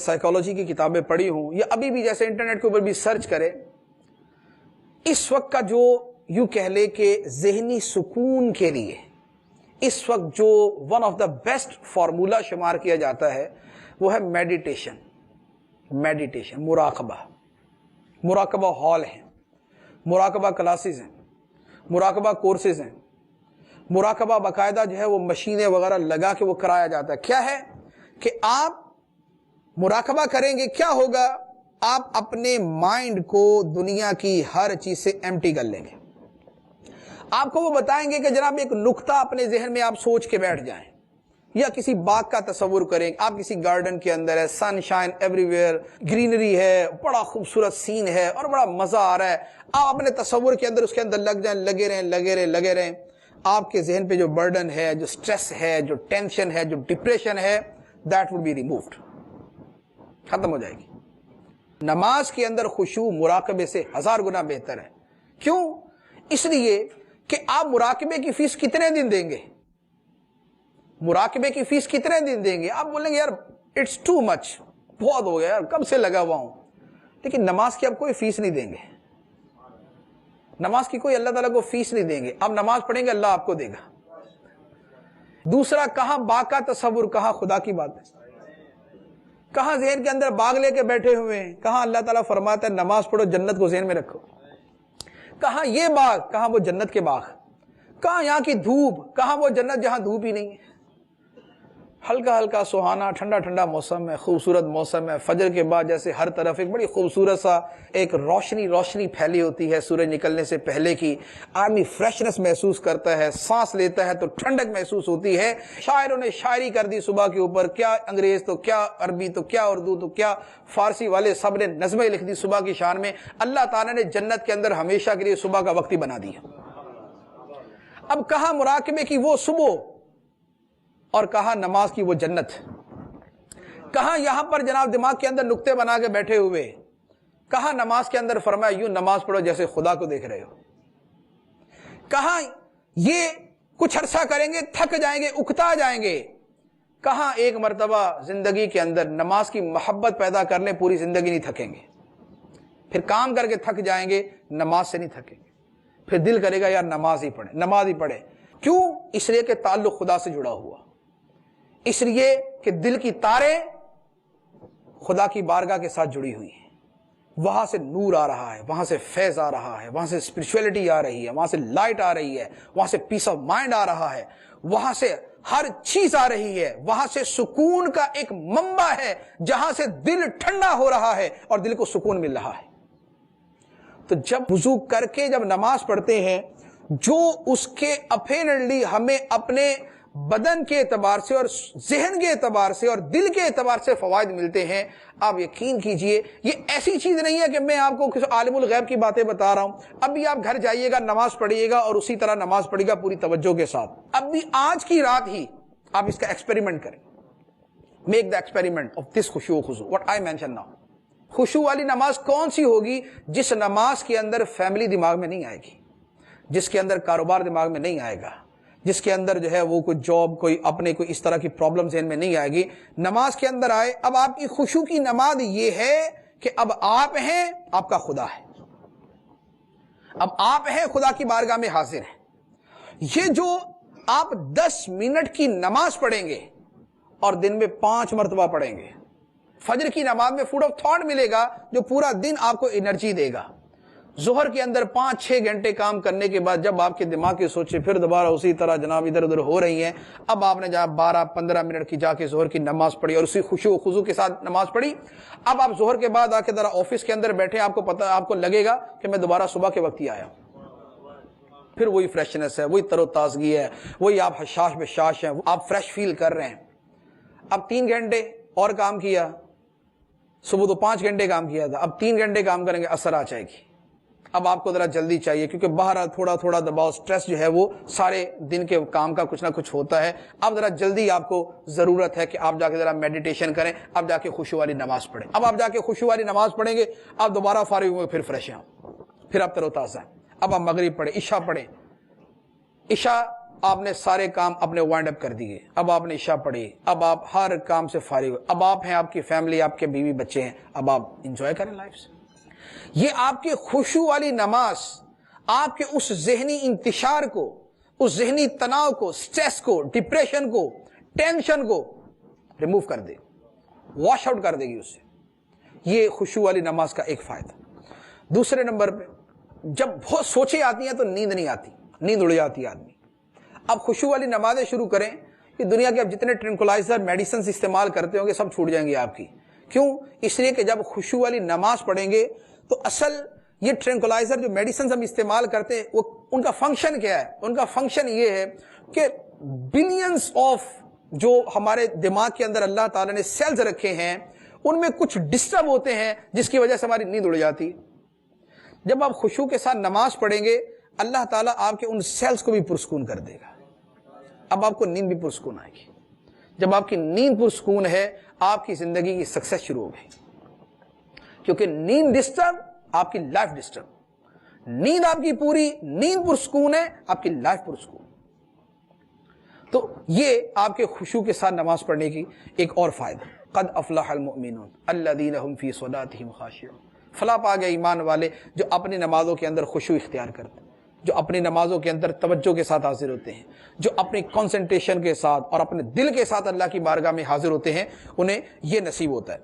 Psychology की किताबें पढ़ी हूं या अभी भी जैसे इंटरनेट के ऊपर भी सर्च करें, इस वक्त का जो यूं कह ले कि ज़हनी सुकून के लिए इस वक्त जो one of the best formula शुमार किया जाता है वो है मेडिटेशन। मेडिटेशन, मुराकबा हॉल है, मुराकबा क्लासेस हैं, मुराकबा कोर्सेज हैं, मुराकबा बाकायदा जो है वो मशीनें वगैरह लगा के वो कराया जाता है। क्या है कि आप मुराकबा करेंगे, क्या होगा, आप अपने माइंड को दुनिया की हर चीज से एम्प्टी कर लेंगे। आपको वो बताएंगे कि जनाब एक नुक्ता अपने जहन में आप सोच के बैठ जाएं, या किसी बाग का तस्वुर करें, आप किसी गार्डन के अंदर है, सनशाइन एवरीवेयर, ग्रीनरी है, बड़ा खूबसूरत सीन है और बड़ा मजा आ रहा है। आप अपने तस्वुर के अंदर उसके अंदर लग जाएं, लगे रहें। आपके जहन पे जो बर्डन है, जो स्ट्रेस है, जो टेंशन है, जो डिप्रेशन है, दैट वुड बी रिमूव्ड, खत्म हो जाएगी। नमाज के अंदर खुशू मुराकबे से 1000 गुना बेहतर है। क्यों? इसलिए कि आप मुराकबे की फीस कितने दिन देंगे? मुराकबे की फीस कितने दिन देंगे? आप बोलेंगे यार इट्स टू मच, बहुत हो गया यार, कब से लगा हुआ हूं। लेकिन नमाज की आप कोई फीस नहीं देंगे, नमाज की कोई अल्लाह ताला को फीस नहीं देंगे। आप नमाज पढ़ेंगे, अल्लाह आपको देगा। दूसरा, कहां बाग का तस्वुर, कहां खुदा की बात है, कहां ज़हन के अंदर बाग लेके बैठे हुए हैं, कहां अल्लाह ताला फरमाता है नमाज पढ़ो, जन्नत को ज़हन में रखो। कहां ये बाग, कहां वो जन्नत के बाग, कहां यहां की धूप, कहां वो जन्नत जहां धूप ही नहीं है। हल्का हल्का सुहाना ठंडा ठंडा मौसम है, खूबसूरत मौसम है। फजर के बाद जैसे हर तरफ एक बड़ी खूबसूरत सा एक रोशनी फैली होती है सूरज निकलने से पहले की। आदमी फ्रेशनेस महसूस करता है, सांस लेता है तो ठंडक महसूस होती है। शायरों ने शायरी कर दी सुबह के ऊपर, क्या अंग्रेज तो क्या अरबी तो क्या उर्दू तो क्या फारसी वाले, सब ने नज़में लिख दी सुबह की शान में। अल्लाह ताला ने जन्नत के अंदर हमेशा के लिए सुबह का वक्त ही बना दिया। अब कहां मुराकबे की वो सुबह और कहां नमाज की वो जन्नत। कहां यहां पर जनाब दिमाग के अंदर नुक्ते बना के बैठे हुए, कहां नमाज के अंदर फरमाया यूं नमाज पढ़ो जैसे खुदा को देख रहे हो। कहां ये कुछ अरसा करेंगे थक जाएंगे, उकता जाएंगे। कहां एक मर्तबा जिंदगी के अंदर नमाज की मोहब्बत पैदा करने पूरी जिंदगी नहीं थकेंगे, फिर काम करके थक जाएंगे, नमाज से नहीं थकेंगे, फिर दिल करेगा यार नमाज ही पढ़े। क्यों? इसलिए कि ताल्लुक खुदा से जुड़ा हुआ, इसलिए कि दिल की तारें खुदा की बारगाह के साथ जुड़ी हुई हैं। वहां से नूर आ रहा है, वहां से फैज आ रहा है, वहां से स्पिरिचुअलिटी आ रही है, वहां से लाइट आ रही है, वहां से पीस ऑफ माइंड आ रहा है, वहां से हर चीज आ रही है, वहां से सुकून का एक मंबा है जहां से दिल ठंडा हो रहा है और दिल को सुकून मिल रहा है। तो जब वुजू करके जब नमाज पढ़ते हैं, जो उसके अपेरेंटली हमें अपने बदन के एतबार से और जहन के एतबार से और दिल के एतबार से फवायद मिलते हैं, आप यकीन कीजिए ये ऐसी चीज नहीं है कि मैं आपको किसी आलिमुल गैब की बातें बता रहा हूं। अभी आप घर जाइएगा, नमाज पढ़िएगा और उसी तरह नमाज पढ़िएगा पूरी तवज्जो के साथ। अभी आज की रात ही आप इसका एक्सपेरिमेंट करें। Make the experiment of this खुशू व्हाट आई मेंशन नाउ। खुशू वाली नमाज कौन सी होगी? जिस नमाज के अंदर फैमिली दिमाग में नहीं आएगी, जिसके अंदर कारोबार दिमाग में नहीं आएगा, जिसके अंदर जो है वो कोई जॉब, कोई अपने कोई इस तरह की प्रॉब्लम ज़हन में नहीं आएगी, नमाज के अंदर आए। अब आपकी खुशू की नमाज ये है कि अब आप हैं, आपका खुदा है, अब आप हैं, खुदा की बारगाह में हाजिर हैं। ये जो आप 10 मिनट की नमाज पढ़ेंगे और दिन में 5 मरतबा पढ़ेंगे, फजर की नमाज में फूड ऑफ थॉट मिलेगा जो पूरा दिन आपको एनर्जी देगा। जोहर के अंदर 5-6 घंटे काम करने के बाद जब आपके दिमाग की सोचे फिर दोबारा उसी तरह जनाब इधर उधर हो रही हैं, अब आपने जहाँ 12-15 मिनट की जाके जोहर की नमाज पढ़ी और उसी खुशू खुजू के साथ नमाज पढ़ी। अब आप जोहर के बाद आके जरा ऑफिस के अंदर बैठे, आपको पता, आपको लगेगा कि मैं दोबारा सुबह के वक्त ही आया हूं। फिर वही फ्रेशनेस है, वही तरोताजगी है, वही आप हशाश बेशाश हैं, आप फ्रेश फील कर रहे हैं। अब 3 घंटे और काम किया, सुबह तो 5 घंटे काम किया था, अब 3 घंटे काम करेंगे, असर आ जाएगी। अब आपको जरा जल्दी चाहिए क्योंकि बाहर थोड़ा थोड़ा दबाव, स्ट्रेस जो है वो सारे दिन के काम का कुछ ना कुछ होता है। अब जरा जल्दी आपको जरूरत है कि आप जाके जरा मेडिटेशन करें, अब जाके खुशू वाली नमाज पढ़ें। अब आप जाके खुशू वाली नमाज पढ़ेंगे, आप दोबारा फारिग होंगे, फिर फ्रेश हैं, फिर आप तरोताजा हैं। अब आप मगरिब पढ़ें, इशा पढ़ें, इशा آپ نے سارے کام اپنے وائنڈ اپ کر دیے، اب آپ نے عشاء پڑھی، اب آپ ہر کام سے فارغ ہوئے، اب آپ ہیں، آپ کی فیملی، آپ کے بیوی بچے ہیں، اب آپ انجوائے کریں لائف سے۔ یہ آپ کی خشوع والی نماز آپ کے اس ذہنی انتشار کو، اس ذہنی تناؤ کو، سٹریس کو، ڈپریشن کو، ٹینشن کو ریموو کر دے، واش آؤٹ کر دے گی اس سے۔ یہ خشوع والی نماز کا ایک فائدہ۔ دوسرے نمبر پہ، جب بہت سوچیں آتی ہیں تو نیند نہیں آتی، نیند اڑ جاتی ہے آدمی۔ اب خشوع والی نمازیں شروع کریں کہ دنیا کے اب جتنے ٹرنکولائزر میڈیسنز استعمال کرتے ہوں گے سب چھوٹ جائیں گے آپ کی۔ کیوں؟ اس لیے کہ جب خشوع والی نماز پڑھیں گے تو اصل یہ ٹرنکولائزر جو میڈیسنز ہم استعمال کرتے ہیں وہ ان کا فنکشن کیا ہے؟ ان کا فنکشن یہ ہے کہ بلینز آف جو ہمارے دماغ کے اندر اللہ تعالیٰ نے سیلز رکھے ہیں ان میں کچھ ڈسٹرب ہوتے ہیں جس کی وجہ سے ہماری نیند اڑ جاتی ہے۔ جب آپ خشوع کے ساتھ نماز پڑھیں گے اللہ تعالیٰ آپ کے ان سیلز کو بھی پرسکون کر دے گا، اب آپ کو نیند بھی پرسکون آئے گی۔ جب آپ کی نیند پرسکون ہے آپ کی زندگی کی سکسیس شروع ہو گئی، کیونکہ نیند ڈسٹرب آپ کی لائف ڈسٹرب، نیند آپ کی پوری، نیند پرسکون ہے آپ کی لائف پرسکون۔ تو یہ آپ کے خشوع کے ساتھ نماز پڑھنے کی ایک اور فائدہ۔ قد افلح المؤمنون الذین هم فی صلاتهم خاشعون، فلاح پا گئے ایمان والے جو اپنی نمازوں کے اندر خشوع اختیار کرتے ہیں، جو اپنی نمازوں کے اندر توجہ کے ساتھ حاضر ہوتے ہیں، جو اپنی کنسنٹریشن کے ساتھ اور اپنے دل کے ساتھ اللہ کی بارگاہ میں حاضر ہوتے ہیں، انہیں یہ نصیب ہوتا ہے۔